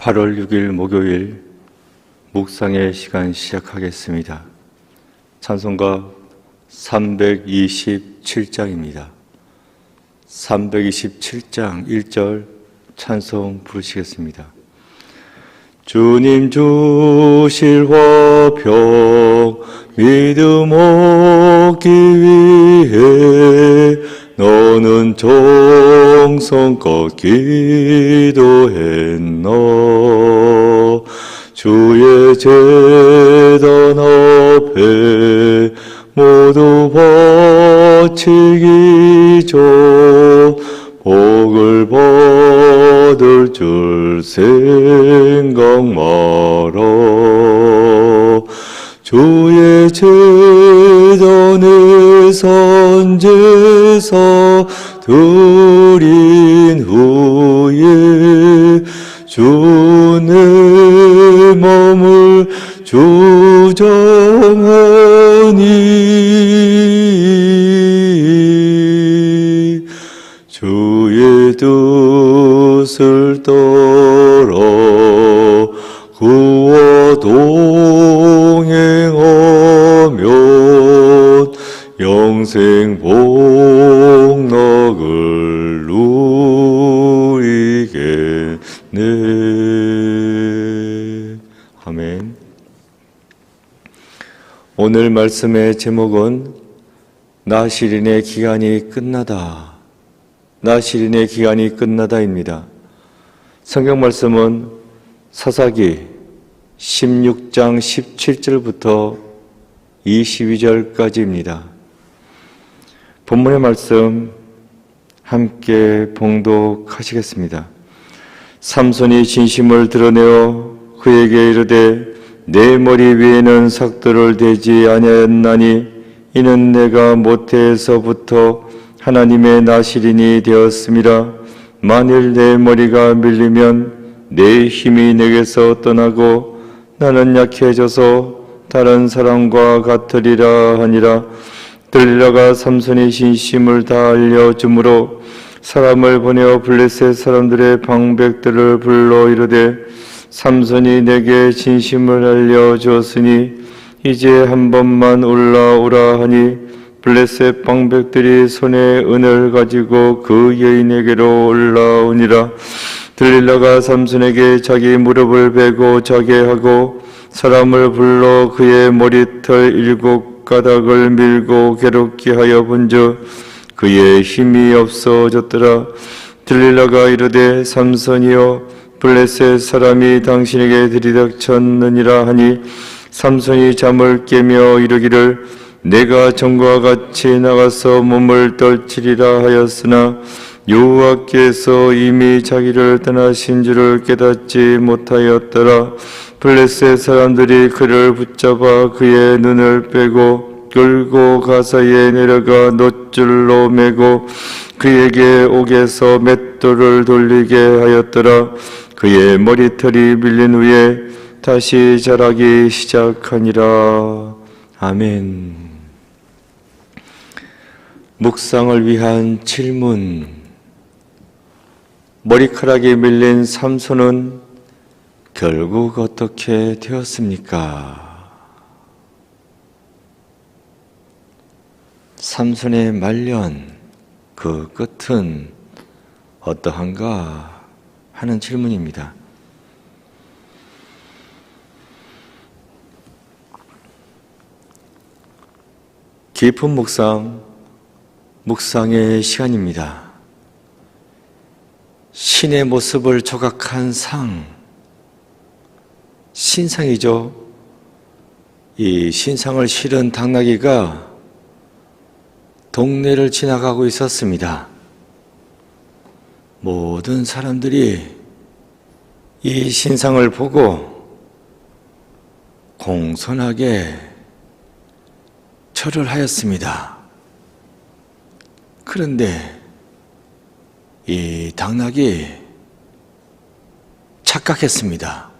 8월 6일 목요일 묵상의 시간 시작하겠습니다. 찬송가 327장입니다. 327장 1절 찬송 부르시겠습니다. 주님 주실 화평 믿음 얻기 위해 너는 정성껏 기도했나. 주의 제단 앞에 모두 바치기 전 복을 받을 줄 생각 마라. 주의 제단에 선제사 드린 후에 주의 몸을 주장하니 주의 뜻을 따라 그와 동행하면 영생 복락을 누리겠네. 아멘. 오늘 말씀의 제목은 나시린의 기간이 끝나다. 나시린의 기간이 끝나다입니다. 성경 말씀은 사사기 16장 17절부터 22절까지입니다. 본문의 말씀 함께 봉독하시겠습니다. 삼손이 진심을 드러내어 그에게 이르되 내 머리 위에는 삭도를 대지 아니하였나니 이는 내가 모태에서부터 하나님의 나시린이 되었음이라. 만일 내 머리가 밀리면 내 힘이 내게서 떠나고 나는 약해져서 다른 사람과 같으리라 하니라. 들릴라가 삼손의 진심을 다 알려주므로 사람을 보내어 블레셋 사람들의 방백들을 불러 이르되 삼손이 내게 진심을 알려주었으니 이제 한 번만 올라오라 하니 블레셋 방백들이 손에 은을 가지고 그 여인에게로 올라오니라. 들릴라가 삼손에게 자기 무릎을 베고 자게 하고 사람을 불러 그의 머리털 7가닥을 밀고 괴롭게 하여 본즉 그의 힘이 없어졌더라. 들릴라가 이르되 삼손이여 블레셋 사람이 당신에게 들이닥쳤느니라 하니 삼손이 잠을 깨며 이르기를 내가 전과 같이 나가서 몸을 떨치리라 하였으나 여호와께서 이미 자기를 떠나신 줄을 깨닫지 못하였더라. 블레셋 사람들이 그를 붙잡아 그의 눈을 빼고 끌고 가사에 내려가 놋줄로 매고 그에게 옥에서 맷돌을 돌리게 하였더라. 그의 머리털이 밀린 후에 다시 자라기 시작하니라. 아멘. 묵상을 위한 질문. 머리카락이 밀린 삼손은 결국 어떻게 되었습니까? 삼손의 말년, 그 끝은 어떠한가 하는 질문입니다. 깊은 묵상의 시간입니다. 신의 모습을 조각한 상, 신상이죠. 이 신상을 실은 당나귀가 동네를 지나가고 있었습니다. 모든 사람들이 이 신상을 보고 공손하게 절을 하였습니다. 그런데 이 당나귀 착각했습니다.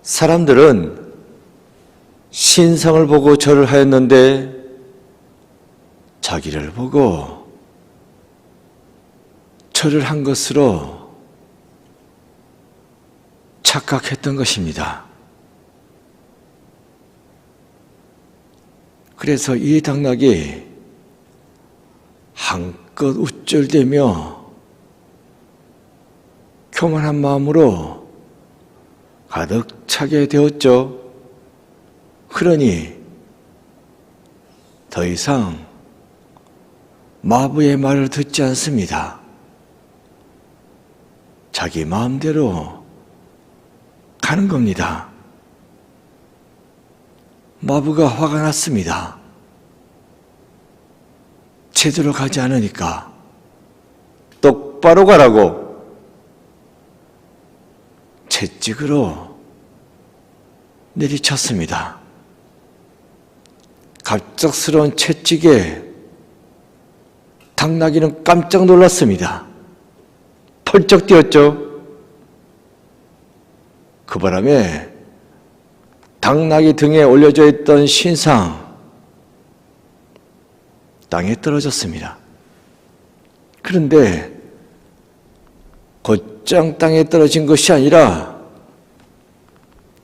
사람들은 신상을 보고 절을 하였는데 자기를 보고 절을 한 것으로 착각했던 것입니다. 그래서 이 당나귀 한껏 우쭐대며 교만한 마음으로 가득 차게 되었죠. 그러니 더 이상 마부의 말을 듣지 않습니다. 자기 마음대로 가는 겁니다. 마부가 화가 났습니다. 제대로 가지 않으니까 똑바로 가라고 채찍으로 내리쳤습니다. 갑작스러운 채찍에 당나귀는 깜짝 놀랐습니다. 펄쩍 뛰었죠. 그 바람에 당나귀 등에 올려져 있던 신상 땅에 떨어졌습니다. 그런데 곧장 땅에 떨어진 것이 아니라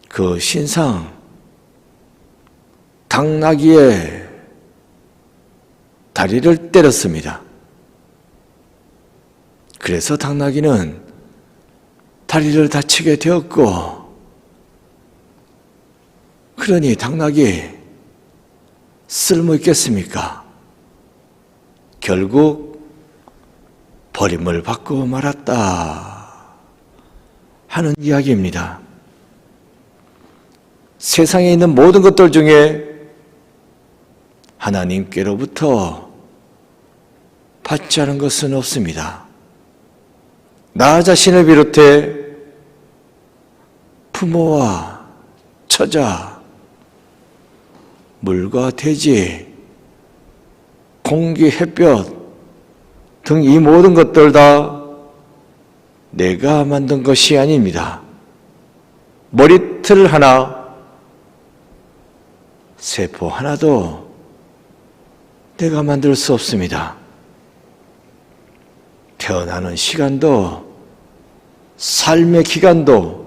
그 신상 당나귀의 다리를 때렸습니다. 그래서 당나귀는 다리를 다치게 되었고, 그러니 당나귀 쓸모 있겠습니까? 결국 버림을 받고 말았다 하는 이야기입니다. 세상에 있는 모든 것들 중에 하나님께로부터 받지 않은 것은 없습니다. 나 자신을 비롯해 부모와 처자, 물과 대지, 공기, 햇볕 등 이 모든 것들 다 내가 만든 것이 아닙니다. 머리털 하나, 세포 하나도 내가 만들 수 없습니다. 태어나는 시간도, 삶의 기간도,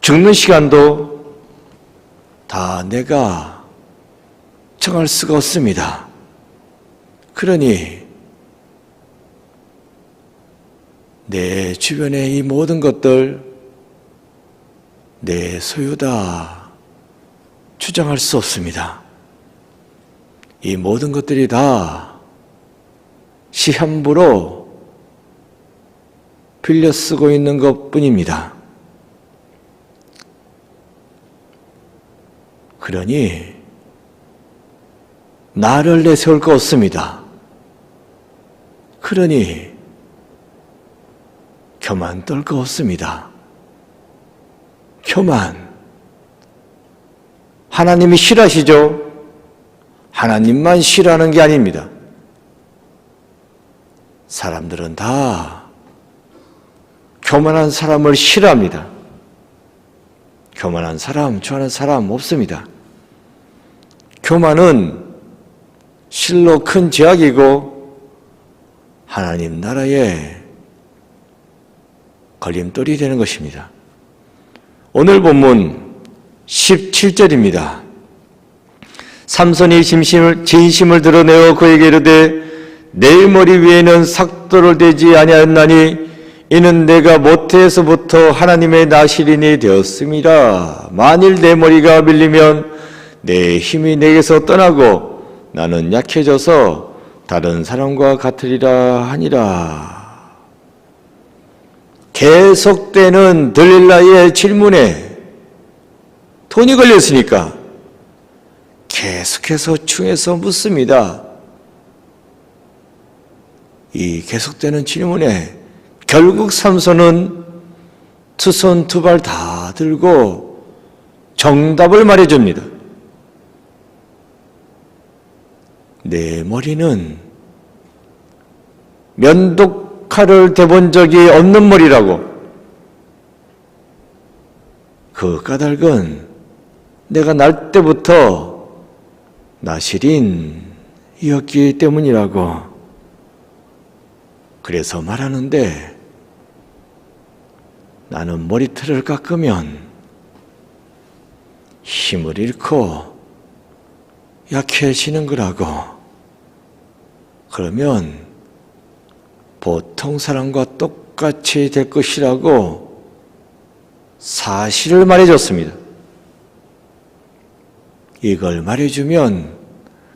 죽는 시간도 다 내가 정할 수가 없습니다. 그러니 내 주변의 이 모든 것들 내 소유다 주장할 수 없습니다. 이 모든 것들이 다 시한부로 빌려 쓰고 있는 것뿐입니다. 그러니 나를 내세울 거 없습니다. 그러니 교만 떨 거 없습니다. 교만. 하나님이 싫어하시죠? 하나님만 싫어하는 게 아닙니다. 사람들은 다 교만한 사람을 싫어합니다. 교만한 사람, 좋아하는 사람 없습니다. 교만은 실로 큰 죄악이고 하나님 나라의 걸림돌이 되는 것입니다. 오늘 본문 17절입니다. 삼손이 진심을 드러내어 그에게 이르되 내 머리 위에는 삭도를 대지 아니하였나니 이는 내가 모태에서부터 하나님의 나시린이 되었음이라. 만일 내 머리가 밀리면 내 힘이 내게서 떠나고 나는 약해져서 다른 사람과 같으리라 하니라. 계속되는 들릴라의 질문에 돈이 걸렸으니까 계속해서 충해서 묻습니다. 이 계속되는 질문에 결국 삼손은 두 손 두 발 다 들고 정답을 말해줍니다. 내 머리는 면도칼을 대본 적이 없는 머리라고. 그 까닭은 내가 날 때부터 나시린이었기 때문이라고. 그래서 말하는데 나는 머리털을 깎으면 힘을 잃고 약해지는 거라고. 그러면 보통 사람과 똑같이 될 것이라고 사실을 말해줬습니다. 이걸 말해주면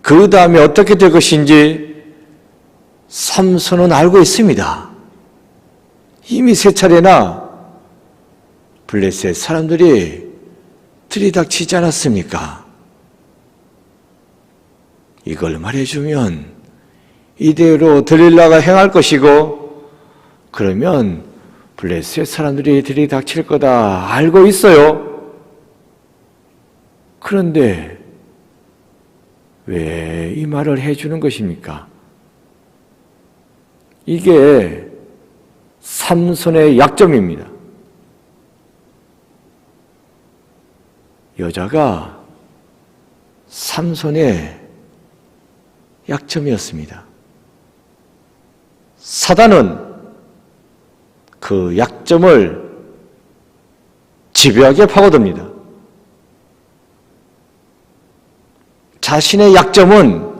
그 다음에 어떻게 될 것인지 삼손은 알고 있습니다. 이미 3차례나 블레셋 사람들이 들이닥치지 않았습니까? 이걸 말해주면 이대로 들릴라가 행할 것이고, 그러면 블레셋 사람들이 들이닥칠 거다 알고 있어요. 그런데 왜 이 말을 해주는 것입니까? 이게 삼손의 약점입니다. 여자가 삼손의 약점이었습니다. 사단은 그 약점을 집요하게 파고듭니다. 자신의 약점은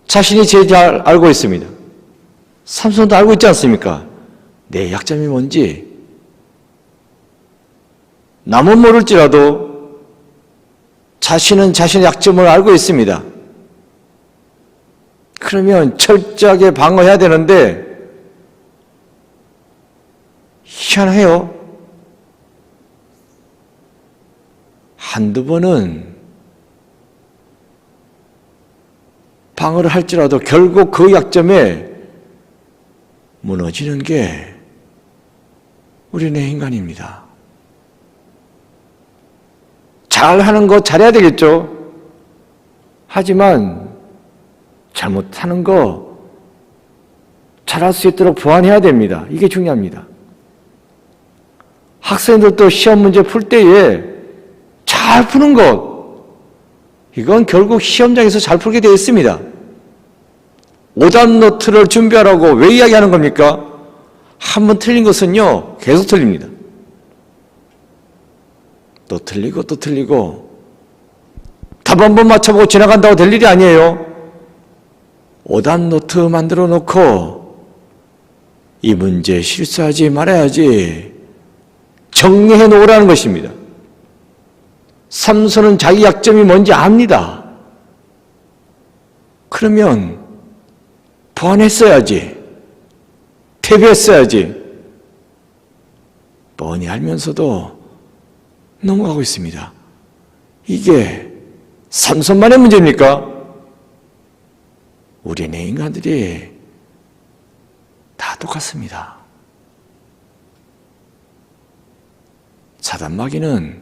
자신이 제일 잘 알고 있습니다. 삼손도 알고 있지 않습니까? 내 약점이 뭔지. 남은 모를지라도 자신은 자신의 약점을 알고 있습니다. 그러면 철저하게 방어해야 되는데, 희한해요. 한두 번은 방어를 할지라도 결국 그 약점에 무너지는 게 우리네 인간입니다. 잘하는 거 잘해야 되겠죠. 하지만 잘못하는 거 잘할 수 있도록 보완해야 됩니다. 이게 중요합니다. 학생들도 시험 문제 풀 때에 잘 푸는 것, 이건 결국 시험장에서 잘 풀게 되어 있습니다. 오답 노트를 준비하라고 왜 이야기하는 겁니까? 한 번 틀린 것은요, 계속 틀립니다. 또 틀리고 또 틀리고, 답 한 번 맞춰보고 지나간다고 될 일이 아니에요. 오답 노트 만들어 놓고 이 문제 실수하지 말아야지 정리해 놓으라는 것입니다. 삼손은 자기 약점이 뭔지 압니다. 그러면 보완했어야지, 퇴비했어야지. 뻔히 알면서도 넘어가고 있습니다. 이게 삼손만의 문제입니까? 우리네 인간들이 다 똑같습니다. 사단 마귀는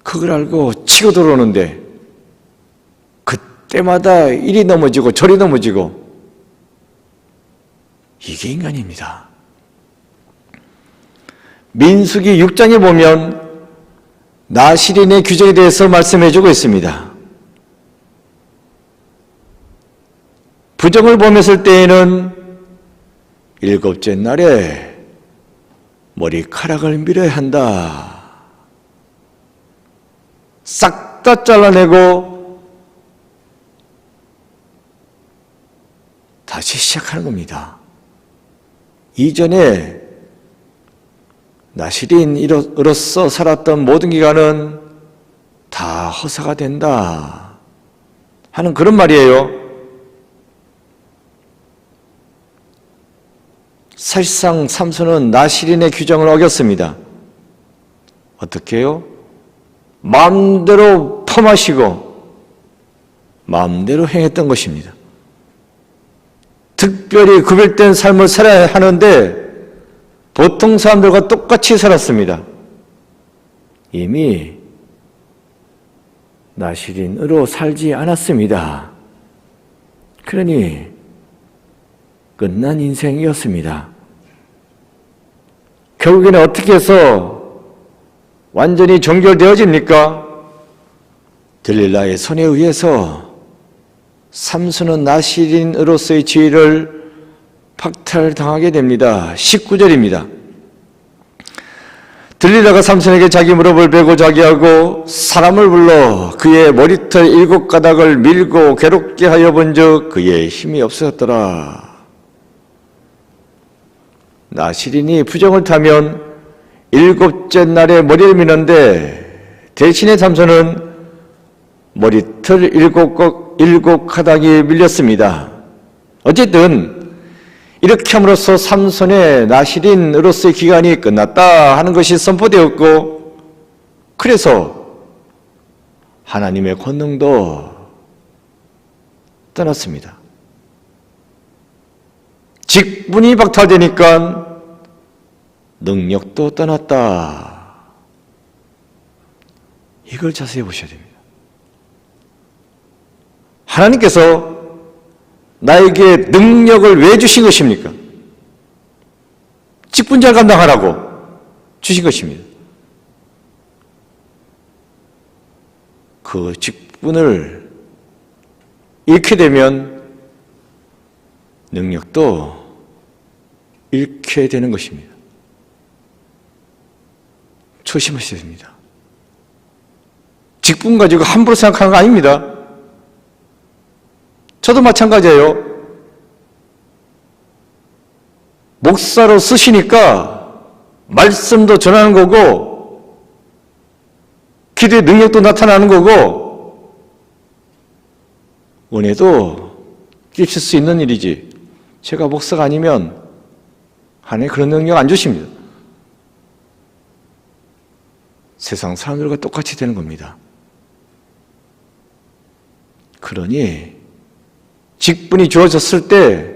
그걸 알고 치고 들어오는데 그때마다 이리 넘어지고 저리 넘어지고, 이게 인간입니다. 민수기 6장에 보면 나실인의 규정에 대해서 말씀해주고 있습니다. 부정을 범했을 때에는 7째 날에 머리카락을 밀어야 한다. 싹 다 잘라내고 다시 시작하는 겁니다. 이전에 나실인으로서 살았던 모든 기간은 다 허사가 된다 하는 그런 말이에요. 사실상 삼손은 나실인의 규정을 어겼습니다. 어떻게 해요? 마음대로 퍼마시고 마음대로 행했던 것입니다. 특별히 구별된 삶을 살아야 하는데 보통 사람들과 똑같이 살았습니다. 이미 나실인으로 살지 않았습니다. 그러니 끝난 인생이었습니다. 결국에는 어떻게 해서 완전히 종결되어집니까? 들릴라의 손에 의해서 삼손은 나실인으로서의 지위를 박탈당하게 됩니다. 19절입니다. 들릴라가 삼손에게 자기 무릎을 베고 자기 하고 사람을 불러 그의 머리털 7가닥을 밀고 괴롭게 하여 본즉 그의 힘이 없어졌더라. 나실인이 부정을 타면 7째 날에 머리를 미는데 대신에 삼손은 머리털 7가닥이 밀렸습니다. 어쨌든 이렇게 함으로써 삼손의 나실인으로서의 기간이 끝났다 하는 것이 선포되었고, 그래서 하나님의 권능도 떠났습니다. 직분이 박탈되니까 능력도 떠났다. 이걸 자세히 보셔야 됩니다. 하나님께서 나에게 능력을 왜 주신 것입니까? 직분자를 감당하라고 주신 것입니다. 그 직분을 잃게 되면 능력도 잃게 되는 것입니다. 조심하셔야 됩니다. 직분 가지고 함부로 생각하는 거 아닙니다. 저도 마찬가지예요. 목사로 쓰시니까 말씀도 전하는 거고 기도의 능력도 나타나는 거고 은혜도 끼칠 수 있는 일이지, 제가 목사가 아니면 하나님 그런 능력 안 주십니다. 세상 사람들과 똑같이 되는 겁니다. 그러니 직분이 주어졌을 때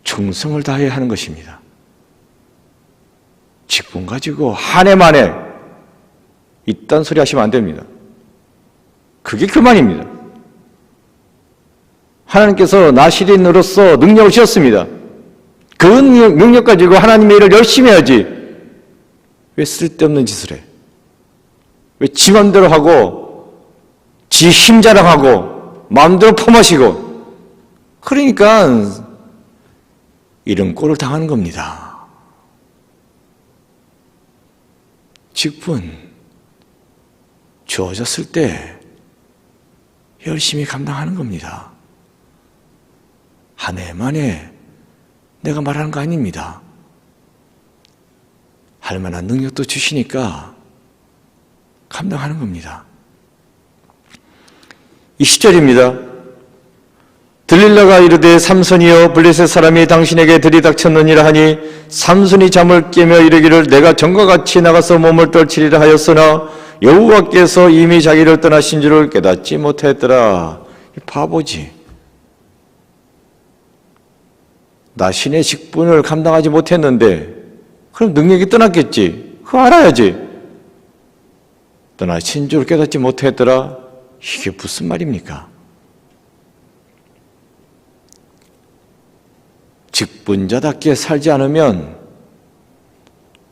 충성을 다해야 하는 것입니다. 직분 가지고 한 해 만에 이딴 소리 하시면 안 됩니다. 그게 교만입니다. 하나님께서 나실인으로서 능력을 주셨습니다. 그 능력 가지고 하나님의 일을 열심히 해야지, 왜 쓸데없는 짓을 해? 왜 지 맘대로 하고 지 힘 자랑하고 마음대로 퍼마시고, 그러니까 이런 꼴을 당하는 겁니다. 직분 주어졌을 때 열심히 감당하는 겁니다. 한 해 만에 내가 말하는 거 아닙니다. 할 만한 능력도 주시니까 감당하는 겁니다. 20절입니다. 들릴라가 이르되 삼손이여 블레셋 사람이 당신에게 들이닥쳤느니라 하니 삼손이 잠을 깨며 이르기를 내가 전과 같이 나가서 몸을 떨치리라 하였으나 여호와께서 이미 자기를 떠나신 줄을 깨닫지 못했더라. 바보지. 나신의 직분을 감당하지 못했는데 그럼 능력이 떠났겠지. 그거 알아야지. 떠나신 줄을 깨닫지 못했더라. 이게 무슨 말입니까? 직분자답게 살지 않으면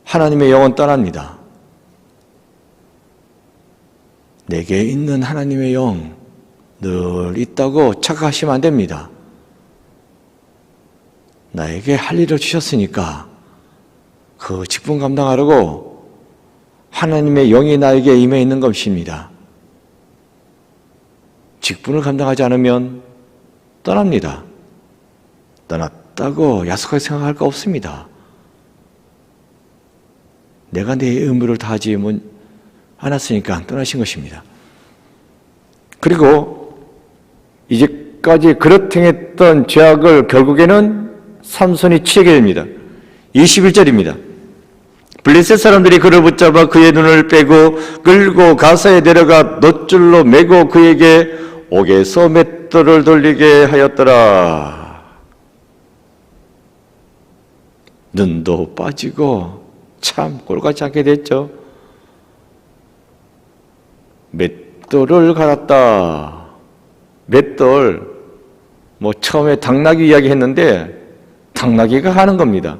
하나님의 영은 떠납니다. 내게 있는 하나님의 영 늘 있다고 착각하시면 안 됩니다. 나에게 할 일을 주셨으니까 그 직분 감당하려고 하나님의 영이 나에게 임해 있는 것입니다. 직분을 감당하지 않으면 떠납니다. 떠났다고 야속하게 생각할 거 없습니다. 내가 내 의무를 다하지 않았으니까 떠나신 것입니다. 그리고 이제까지 그릇 행했던 죄악을 결국에는 삼손이 치게 됩니다. 21절입니다. 블레셋 사람들이 그를 붙잡아 그의 눈을 빼고 끌고 가사에 내려가 놋줄로 매고 그에게 옥에서 맷돌을 돌리게 하였더라. 눈도 빠지고 참 꼴같이 않게 됐죠. 맷돌을 갈았다. 맷돌, 처음에 당나귀 이야기 했는데 당나귀가 하는 겁니다.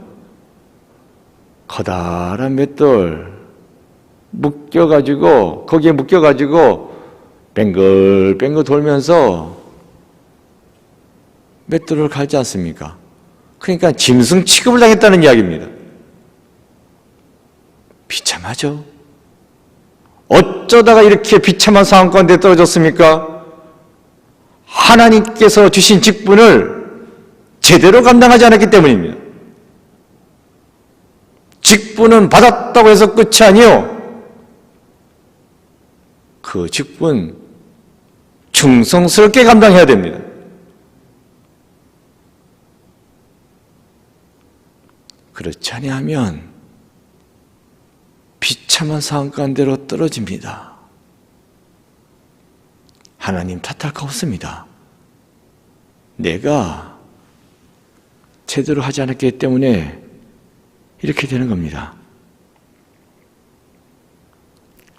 커다란 맷돌 거기에 묶여가지고 뱅글뱅글 돌면서 맷돌을 갈지 않습니까? 그러니까 짐승 취급을 당했다는 이야기입니다. 비참하죠. 어쩌다가 이렇게 비참한 상황 가운데 떨어졌습니까? 하나님께서 주신 직분을 제대로 감당하지 않았기 때문입니다. 직분은 받았다고 해서 끝이 아니요. 그 직분 충성스럽게 감당해야 됩니다. 그렇지 아니하면 비참한 상황 가운데로 떨어집니다. 하나님 탓할 거 없습니다. 내가 제대로 하지 않았기 때문에 이렇게 되는 겁니다.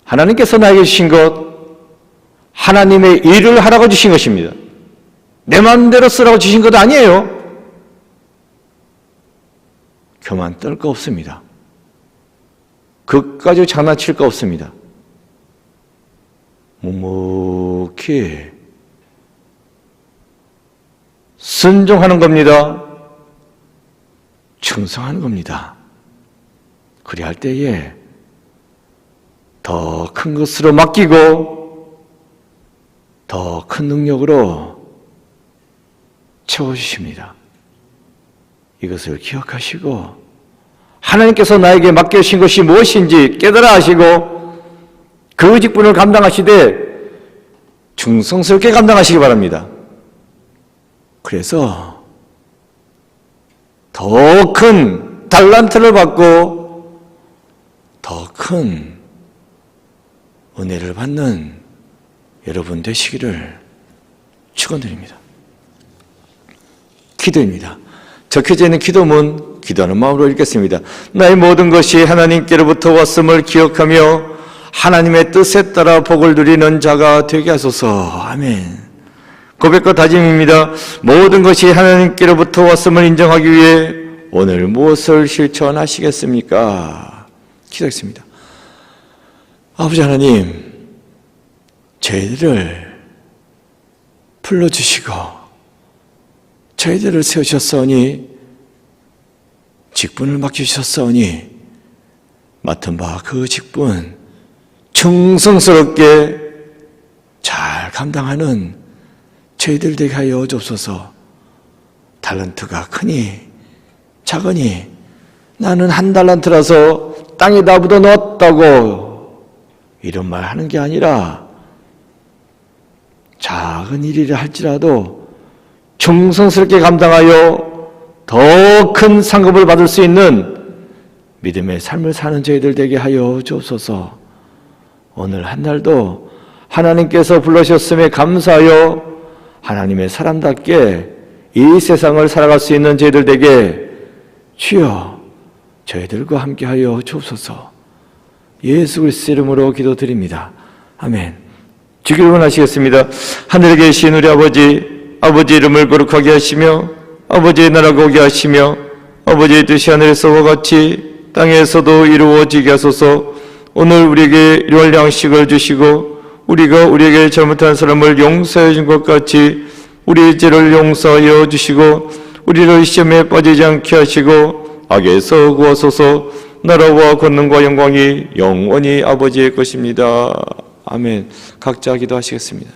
하나님께서 나에게 주신 것, 하나님의 일을 하라고 주신 것입니다. 내 마음대로 쓰라고 주신 것 아니에요. 교만 떨 거 없습니다. 그까지 장난칠 거 없습니다. 묵묵히 순종하는 겁니다. 충성하는 겁니다. 그리할 때에 더 큰 것으로 맡기고 더 큰 능력으로 채워주십니다. 이것을 기억하시고 하나님께서 나에게 맡겨주신 것이 무엇인지 깨달아 하시고 그 직분을 감당하시되 충성스럽게 감당하시기 바랍니다. 그래서 더 큰 달란트를 받고 더 큰 은혜를 받는 여러분 되시기를 축원드립니다. 기도입니다. 적혀져 있는 기도문 기도하는 마음으로 읽겠습니다. 나의 모든 것이 하나님께로부터 왔음을 기억하며 하나님의 뜻에 따라 복을 누리는 자가 되게 하소서. 아멘. 고백과 다짐입니다. 모든 것이 하나님께로부터 왔음을 인정하기 위해 오늘 무엇을 실천하시겠습니까? 기도하겠습니다. 아버지 하나님, 저희들을 불러주시고 저희들을 세우셨사오니 직분을 맡기셨사오니 맡은 바 그 직분 충성스럽게 잘 감당하는 저희들 되게 하여 주옵소서. 달란트가 크니 작으니 나는 한 달란트라서 땅에 나부터 넣었다고 이런 말 하는 게 아니라 작은 일이라 할지라도 충성스럽게 감당하여 더 큰 상급을 받을 수 있는 믿음의 삶을 사는 저희들 되게 하여 주옵소서. 오늘 한 날도 하나님께서 불러주셨음에 감사하여 하나님의 사람답게 이 세상을 살아갈 수 있는 저희들 되게 주여 저희들과 함께하여 주옵소서. 예수 그리스도 이름으로 기도드립니다. 아멘. 주기를 원하시겠습니다. 하늘에 계신 우리 아버지, 아버지 이름을 거룩하게 하시며 아버지의 나라가 오게 하시며 아버지의 뜻이 하늘에서와 같이 땅에서도 이루어지게 하소서. 오늘 우리에게 일용할 양식을 주시고 우리가 우리에게 잘못한 사람을 용서해 준 것 같이 우리의 죄를 용서하여 주시고 우리를 시험에 빠지지 않게 하시고 악에서 구하소서. 나라와 권능과 영광이 영원히 아버지의 것입니다. 아멘. 각자 기도하시겠습니다.